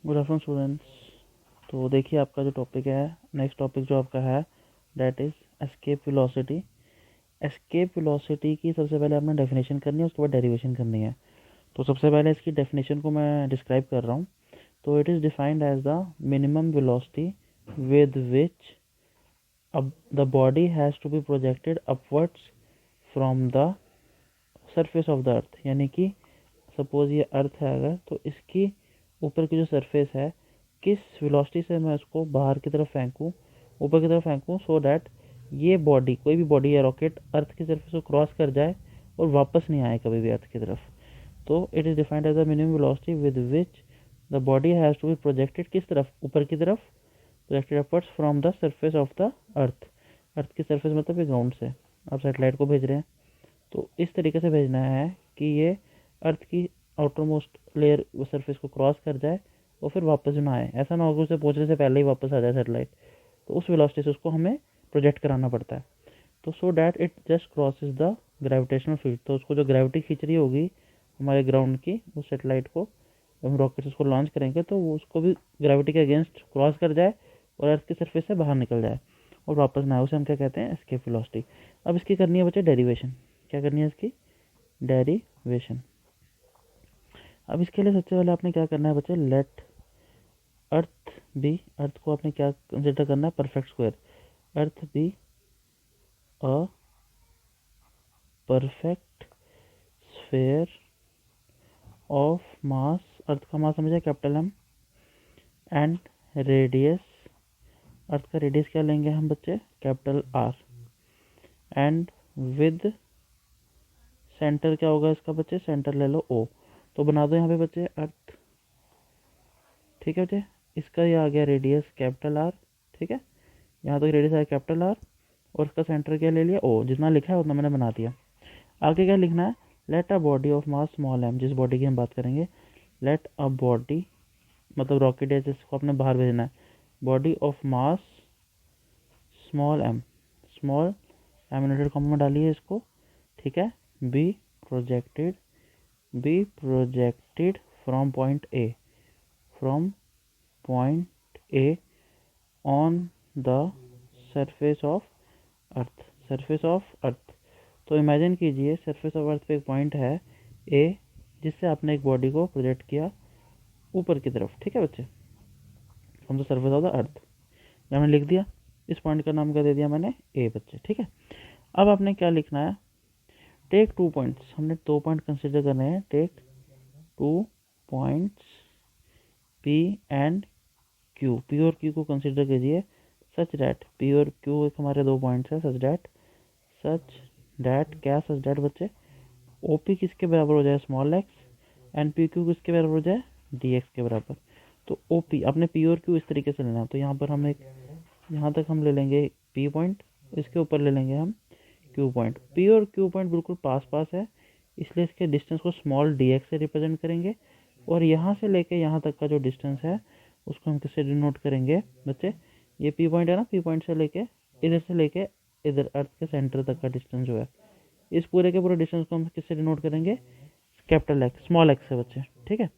Good afternoon students. तो देखिए आपका जो टॉपिक है, नेक्स्ट टॉपिक जो आपका है that is escape velocity. Escape velocity की सबसे पहले आपने डेफिनेशन करनी है, उसके बाद डेरिवेशन करनी है। तो सबसे पहले इसकी डेफिनेशन को मैं डिस्क्राइब कर रहा हूँ। तो it is defined as the minimum velocity with which the body has to be projected upwards from the surface of the earth. यानी कि सपोज ये अर्थ है अगर, तो इसकी ऊपर की जो सरफेस है, किस वेलोसिटी से मैं उसको बाहर की तरफ फेंकूँ, ऊपर की तरफ फेंकूँ, सो डैट ये बॉडी, कोई भी बॉडी या रॉकेट अर्थ की सरफेस को क्रॉस कर जाए और वापस नहीं आए कभी भी अर्थ की तरफ। तो it is defined as the minimum velocity with which the body has to be projected, किस तरफ, ऊपर की तरफ, projected upwards from the surface of the earth. Earth की सरफेस मतलब ये ग्राउंड से आप सैटेलाइट को भेज रहे हैं, तो इस तरीके से भेजना है कि ये अर्थ की आउटर मोस्ट लेयर सरफेस को क्रॉस कर जाए और फिर वापस ना आए। ऐसा ना हो कि उसे पहुंचने से पहले ही वापस आ जाए सैटेलाइट, तो उस वेलोसिटी से उसको हमें प्रोजेक्ट कराना पड़ता है। तो so that it just crosses the gravitational field, तो उसको जो ग्रेविटी खींच रही होगी हमारे ग्राउंड की, उस सेटेलाइट को हम रॉकेट से उसको लॉन्च करेंगे तो वो उसको भी ग्रेविटी के अगेंस्ट क्रॉस कर जाए और अर्थ की सरफेस से बाहर निकल जाए और वापस ना आए। उसे हम क्या कहते हैं, एस्केप वेलोसिटी। अब इसकी करनी है बच्चे डेरिवेशन। क्या करनी है इसकी, डेरिवेशन। अब इसके लिए सबसे पहले आपने क्या करना है बच्चे, लेट अर्थ बी, अर्थ को आपने क्या कंसिडर करना है, perfect square. Earth be a perfect sphere of mass, earth का मास समझे capital M, and radius, earth का रेडियस क्या लेंगे हम बच्चे, capital R, and with centre क्या होगा इसका बच्चे, सेंटर ले लो ओ। तो बना दो यहाँ पे बच्चे अर्थ, ठीक है बच्चे। इसका ये आ गया रेडियस कैपिटल आर, ठीक है, यहाँ तक रेडियस आया कैपिटल आर, और इसका सेंटर क्या ले लिया ओ। जितना लिखा है उतना मैंने बना दिया। आगे क्या लिखना है, let a body of mass small m, जिस बॉडी की हम बात करेंगे, लेट अ बॉडी मतलब रॉकेट है जिसको आपने बाहर भेजना है, body of mass small m, small m united comma में डालिए इसको, ठीक है, be projected, be projected from point A, from point A on the surface of earth, surface of earth. तो इमेजिन कीजिए सरफेस ऑफ अर्थ पे एक पॉइंट है ए, जिससे आपने एक बॉडी को प्रोजेक्ट किया ऊपर की तरफ, ठीक है बच्चे, from the surface of the अर्थ। ये हमने लिख दिया, इस पॉइंट का नाम क्या दे दिया मैंने, ए बच्चे, ठीक है। अब आपने क्या लिखना है, टेक 2 पॉइंट्स, हमने 2 पॉइंट कंसिडर करने हैं, take 2 points P and Q, P और क्यू को कंसिडर कीजिए, सच डैट, पी और क्यू एक हमारे 2 पॉइंट्स हैं, सच डैट क्या, सच डैट बच्चे, ओ पी किसके बराबर हो जाए, small x, and P Q किसके बराबर हो जाए, डी एक्स के बराबर। तो ओ पी अपने पी और क्यू इस तरीके से लेना है, तो यहाँ पर हम एक, यहाँ तक हम ले लेंगे पी पॉइंट, इसके ऊपर ले लेंगे हम क्यू पॉइंट। पी और क्यू पॉइंट बिल्कुल पास पास है, इसलिए इसके डिस्टेंस को स्मॉल डी एक्स से रिप्रेजेंट करेंगे, और यहाँ से लेके यहाँ तक का जो डिस्टेंस है उसको हम किससे डिनोट करेंगे बच्चे, ये पी पॉइंट है ना, पी पॉइंट से लेके इधर अर्थ के सेंटर तक का डिस्टेंस जो है, इस पूरे के पूरे डिस्टेंस को हम किससे डिनोट करेंगे, कैपिटल एक्स, स्मॉल एक्स से बच्चे, ठीक है।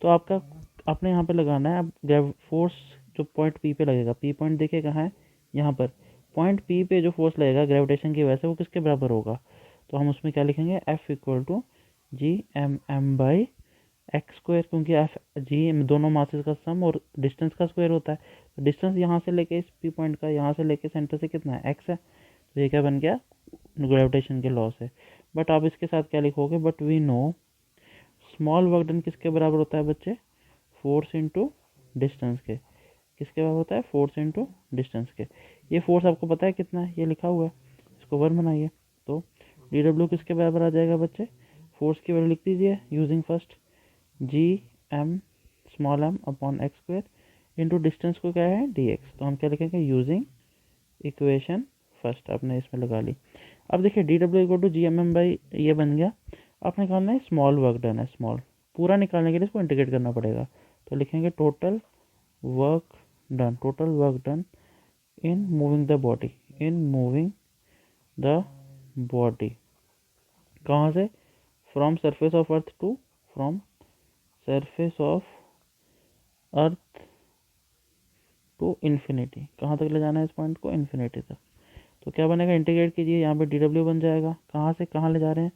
तो आपका आपने यहाँ पे लगाना है, अब फोर्स जो पॉइंट पी पे लगेगा, पी पॉइंट देखिए कहाँ है, यहाँ पर पॉइंट पी पे जो फोर्स लगेगा ग्रेविटेशन की वजह से, वो किसके बराबर होगा, तो हम उसमें क्या लिखेंगे, F equal to G M M by x square, क्योंकि एफ जी दोनों मासेस का सम और डिस्टेंस का स्क्वायर होता है। तो डिस्टेंस यहाँ से लेके इस पी पॉइंट का, यहाँ से लेके सेंटर से कितना है, एक्स है, तो ये क्या बन गया, ग्रेविटेशन के लॉ से। बट आप इसके साथ क्या लिखोगे, but we know small work done किसके बराबर होता है बच्चे, फोर्स इंटू डिस्टेंस के, किसके बराबर होता है, फोर्स इंटू डिस्टेंस के। ये फोर्स आपको पता है कितना है, ये लिखा हुआ है, इसको वर्ड बनाइए। तो डी डब्ल्यू किसके बराबर आ जाएगा बच्चे, फोर्स की वैल्यू लिख दीजिए using first G M small m upon x square into distance को क्या है, डी एक्स। तो हम क्या लिखेंगे, यूजिंग इक्वेशन फर्स्ट, आपने इसमें लगा ली। अब देखिए D W equal to G M M by, ये बन गया। आपने निकालना है स्मॉल वर्क डन है, स्मॉल पूरा निकालने के लिए इसको इंटीग्रेट करना पड़ेगा, तो लिखेंगे total work done, total work done in moving the body, in moving the body, कहाँ से, from surface of earth to, from surface of earth to infinity, कहाँ तक ले जाना है इस पॉइंट को, इन्फिनिटी तक। तो क्या बनेगा, इंटीग्रेट कीजिए, यहाँ पे डी डब्ल्यू बन जाएगा, कहाँ से कहाँ ले जा रहे हैं,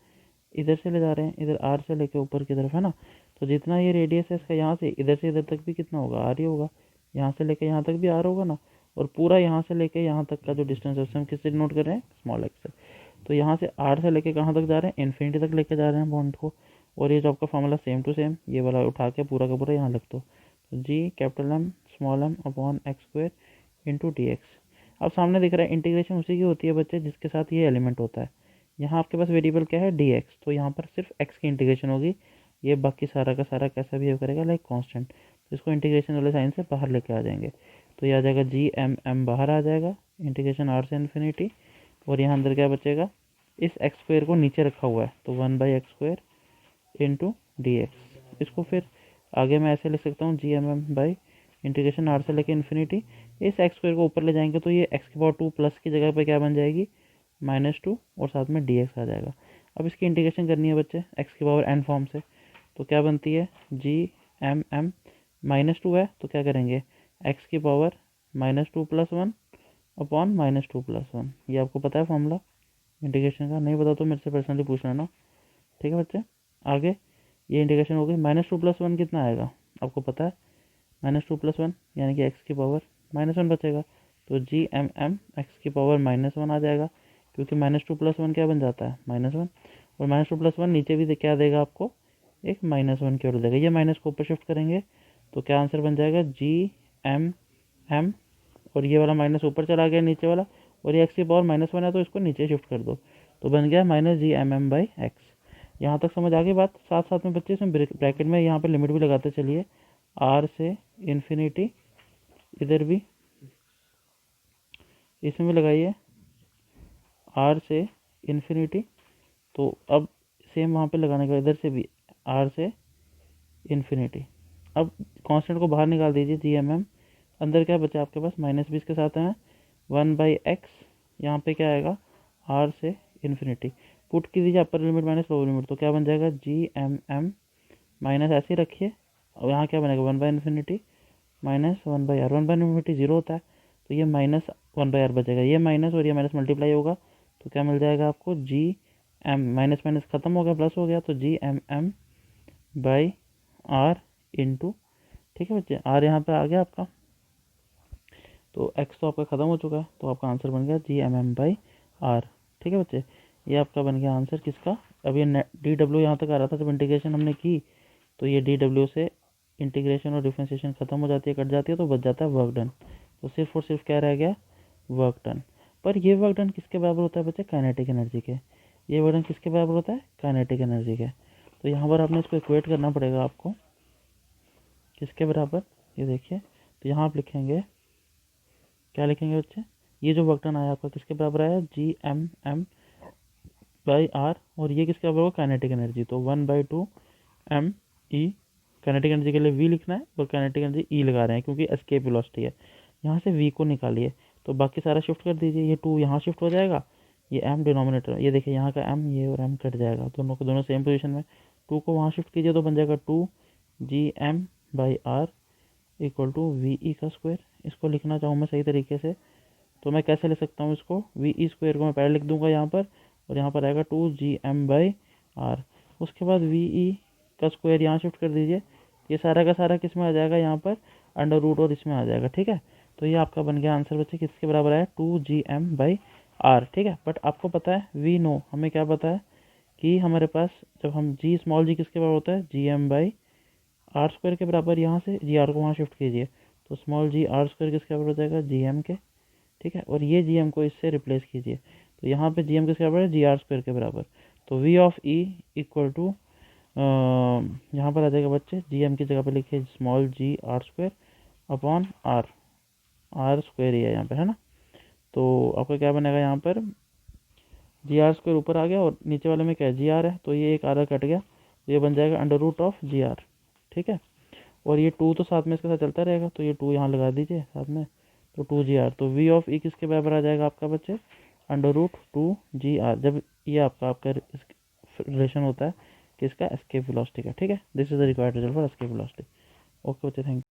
इधर से ले जा रहे हैं, इधर आर से लेके ऊपर की तरफ, है ना। तो जितना ये रेडियस है इसका यहाँ से इधर तक भी कितना होगा, आर ही होगा, यहाँ से लेके यहाँ तक भी आर होगा ना, और पूरा यहाँ से लेके यहाँ तक का जो डिस्टेंस है उसे हम किससे डिनोट कर रहे हैं, स्मॉल एक्स से। तो यहाँ से आर से लेके कहाँ तक जा रहे हैं, इन्फिनिटी तक लेके जा रहे हैं पॉइंट को। और ये जो आपका फॉर्मूला सेम टू सेम, ये वाला उठा के पूरा का पूरा यहाँ लिख दो, तो G capital M small m upon x square into d x. अब सामने दिख रहा है इंटीग्रेशन उसी की होती है बच्चे जिसके साथ ये एलिमेंट होता है। यहाँ आपके पास वेरिएबल क्या है, डी एक्स, तो यहाँ पर सिर्फ एक्स की इंटीग्रेशन होगी, ये बाकी सारा का सारा कैसा बिहेव करेगा, लाइक कांस्टेंट। तो इसको इंटीग्रेशन वाले साइन से बाहर लेके आ जाएंगे, तो ये आ जाएगा जी एम एम बाहर आ जाएगा, इंटीग्रेशन आर से इन्फिनिटी, और यहाँ अंदर क्या बचेगा, इस एक्स स्क्वायर को नीचे रखा हुआ है तो 1/x square into d x. इसको फिर आगे मैं ऐसे लिख सकता हूँ, G M M by integration R से लेके इन्फिनिटी, इस एक्स स्क्वायर को ऊपर ले जाएंगे तो ये एक्स की पावर 2 प्लस की जगह पे क्या बन जाएगी, -2, और साथ में डी एक्स आ जाएगा। अब इसकी इंटीग्रेशन करनी है बच्चे एक्स की पावर n फॉर्म से, तो क्या बनती है, जी एम एम, -2 है तो क्या करेंगे, एक्स की पावर -2 + 1 अपॉन -2 + 1। ये आपको पता है फॉर्मूला इंटीग्रेशन का, नहीं पता तो मेरे से पर्सनली पूछ लेना, ठीक है बच्चे। आगे ये इंटीग्रेशन हो गई, -2 + 1 कितना आएगा आपको पता है, -2 + 1 यानी कि एक्स की पावर -1 बचेगा, तो जी एम एम एक्स की पावर -1 आ जाएगा, क्योंकि -2 + 1 क्या बन जाता है, -1, और -2 + 1 नीचे भी क्या देगा आपको, एक -1 की ओर देगा। ये माइनस को ऊपर शिफ्ट करेंगे तो क्या आंसर बन जाएगा, जी एम एम, और ये वाला माइनस ऊपर चला गया नीचे वाला, और ये एक्स की पावर -1 है तो इसको नीचे शिफ्ट कर दो, तो बन गया -GMM/x। यहाँ तक समझ आ गई बात। साथ साथ में बच्चे इसमें ब्रैकेट में यहाँ पे लिमिट भी लगाते चलिए, आर से इन्फिनिटी, इधर भी इसमें भी लगाइए आर से इन्फिनिटी, तो अब सेम वहाँ पे लगाने का, इधर से भी आर से इन्फिनिटी। अब कांस्टेंट को बाहर निकाल दीजिए, जी एम एम, अंदर क्या बचा आपके पास, -20 के साथ है 1/x, यहाँ पे क्या आएगा, आर से इन्फिनिटी, पुट की दीजिए upper limit minus lower limit, तो क्या बन जाएगा, जी एम एम माइनस ऐसे ही रखिए, और यहाँ क्या बनेगा, 1/∞ माइनस 1/r, 1/∞ 0 होता है, तो ये -1/r बचेगा, ये माइनस और ये माइनस मल्टीप्लाई होगा, तो क्या मिल जाएगा आपको, जी एम, माइनस माइनस खत्म हो गया, प्लस हो गया, तो G M M by R into, ठीक है बच्चे, आर यहाँ पे आ गया आपका, तो एक्स तो आपका ख़त्म हो चुका है, तो आपका आंसर बन गया GMM/r। ठीक है बच्चे, ये आपका बन गया आंसर किसका। अब ये DW यहाँ तक आ रहा था जब इंटीग्रेशन हमने की, तो ये DW से इंटीग्रेशन और डिफ्रेंशिएशन खत्म हो जाती है, कट जाती है, तो बच जाता है वर्क डन। तो सिर्फ और सिर्फ क्या रह गया, वर्क डन। पर ये वर्क डन किसके बराबर होता है बच्चे, काइनेटिक एनर्जी के। ये वर्क डन किसके बराबर होता है, काइनेटिक एनर्जी के। तो यहाँ पर आपने इसको इक्वेट करना पड़ेगा आपको, किसके बराबर, ये देखिए, तो यहाँ आप लिखेंगे, क्या लिखेंगे बच्चे, ये जो वर्क डन आया आपका किसके बराबर आया, GMM/r, और ये किसके बराबर होगा, काइनेटिक एनर्जी, तो 1/2 ME। काइनेटिक एनर्जी के लिए V लिखना है, और काइनेटिक एनर्जी E लगा रहे हैं क्योंकि एस्केप वेलोसिटी है। यहाँ से V को निकालिए, तो बाकी सारा शिफ्ट कर दीजिए, ये 2 यहाँ शिफ्ट हो जाएगा, ये M डिनोमिनेटर, ये देखिए यहाँ का M, ये और M कट जाएगा, दोनों को दोनों सेम पोजीशन में, 2 को वहाँ शिफ्ट कीजिए तो बन जाएगा 2GM/r इक्वल टू VE का स्क्वायर। इसको लिखना चाहूँ मैं सही तरीके से तो मैं कैसे लिख सकता हूँ इसको, VE स्क्वायर को मैं पहले लिख दूंगा यहाँ पर, और यहाँ पर आएगा 2GM/r। उसके बाद VE का स्क्वायर यहाँ शिफ्ट कर दीजिए, ये सारा का सारा किस में आ जाएगा, यहाँ पर अंडर रूट और इसमें आ जाएगा। ठीक है, तो ये आपका बन गया आंसर बच्चे, किसके बराबर आया, 2GM/r। ठीक है, बट आपको पता है, वी नो, हमें क्या पता है कि हमारे पास जब हम जी स्मॉल जी किसके बराबर होता है, GM/r स्क्वायर के बराबर, यहाँ से GR को वहाँ शिफ्ट कीजिए, तो स्मॉल GR स्क्वायर किसके बराबर हो जाएगा, GM के। ठीक है, और ये GM को इससे रिप्लेस कीजिए, तो यहाँ पे GM किसके बराबर है, GR स्क्वायर के बराबर, तो V of E equal to, यहाँ पर आ जाएगा बच्चे, GM की जगह पे लिखिए small GR square upon R, R square ही है यहाँ पे, है ना। तो आपका क्या बनेगा, यहाँ पर GR स्क्वायर ऊपर आ गया और नीचे वाले में क्या है, GR है, तो ये एक R कट गया, तो ये बन जाएगा अंडर रूट ऑफ GR। ठीक है, और ये 2 तो साथ में इसके साथ चलता रहेगा, तो ये 2 यहाँ लगा दीजिए साथ में, तो 2GR, तो V ऑफ E किसके बराबर आ जाएगा आपका बच्चे, अंडर रूट 2GR, जब ये आपका रिलेशन होता है किसका, एस्केप वेलोसिटी का। ठीक है, this is the required result for escape velocity. Okay बच्चे, थैंक यू।